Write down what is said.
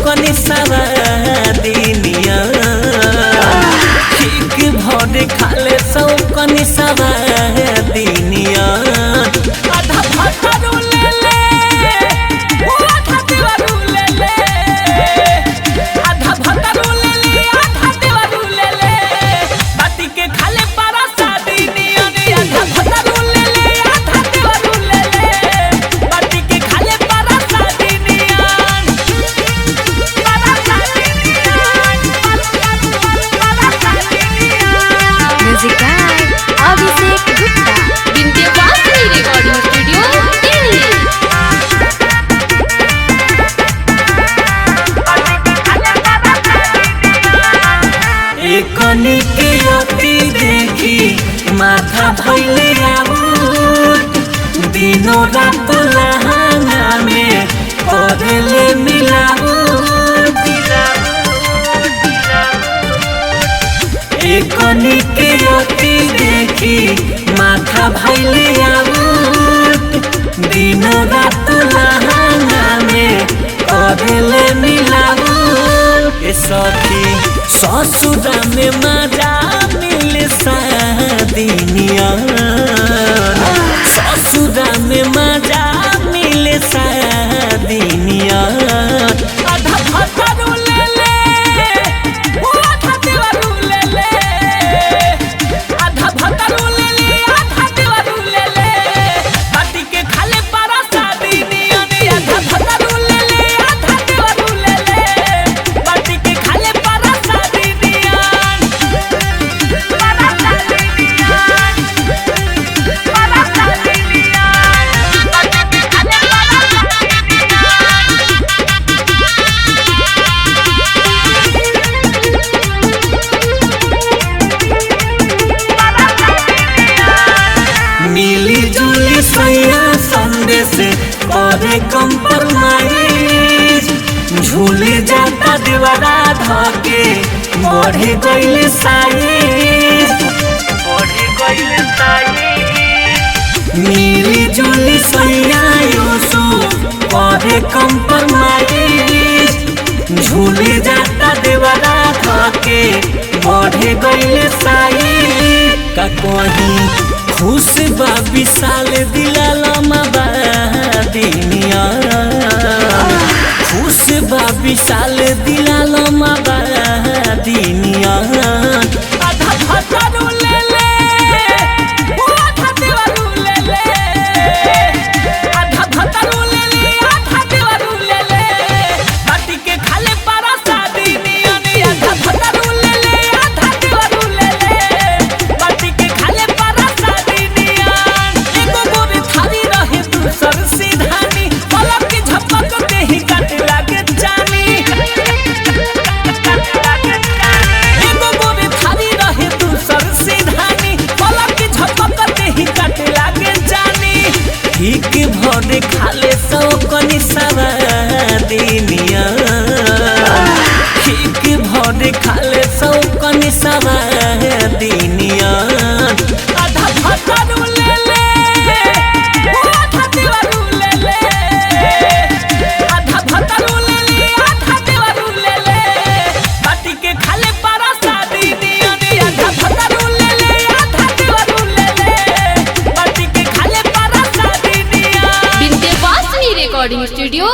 कनी सवादिनिया ठीक भरे खाले सौ कनी सवादिनिया आधा भटरू ले ले ओ आधा देवरू ले ले आधा भटरू ले ले आधा देवरू ले ले बाटी के खाले पारा सादिनिया आधा भटरू ले ले आधा देवरू ले ले बाटी के खाले पारा सादिनिया म्यूजिक गाय अभिषेक गुप्ता विंध्यवासिनी रिकॉर्डिंग स्टूडियो दिल्ली। एकनी के अति देखी माथा भइले आउट दिनो रात लहंगा में करले मिलावट एकनी के अति देखी माथा भइले आउट दिनो रात लहंगा में करले मिलावट ए सखी ससुरा में मजा मिले सादिनिया ससुरा में मजा मिले सादिनिया आधा भटरू ले ले ओ आधा देवरू ले ले आधा भटरू ले ले आधा देवरू ले ले बाटी के खाले पारा सादिनिया आधा भटरू ले ले आधा देवरू ले ले बाटी के खाले पारा सादिनिया पारा सादिनिया पारा सादिनिया बाटी के खाले पारा सादिनिया मिली जुली सैया संदेश और कंप्रोमाइज झूले जाता देवरा धके बढ़े गइल साइज मिली जुली सैया यूसु और कंप्रोमाइज झूले जाता देवरा धके बढ़े गइल साइज का कहीं खुश बा विशाल दिलालमा बादिनिया खुश बा विशाल दिलालमा बादिनिया आधा भटरू ले ले ओ आधा देवरू ले ले आधा भटरू ले ले आधा देवरू ले ले बाटी के खाले पारा सादिनिया आधा भटरू ले ले आधा देवरू ले ले बाटी के खाले पारा सादिनिया एगो गोरे थारी रहे दूसर सीधानी पलक के झपक के ही काट लागे जानी एगो गोरे थारी रहे दूसर सीधानी पलक के झपक के ही काट लागे जानी ठीक भरे खाले सौ कनी सवादिनिया ठीक भरे खाले सौ कनी सवादिनिया आधा भटरू ले ले ओ आधा देवरू ले ले आधा भटरू ले ले आधा देवरू ले ले बाटी के खाले पारा सादिनिया आधा भटरू ले ले आधा देवरू ले ले बाटी के खाले पारा सादिनिया विंध्यवासिनी रिकॉर्डिंग स्टूडियो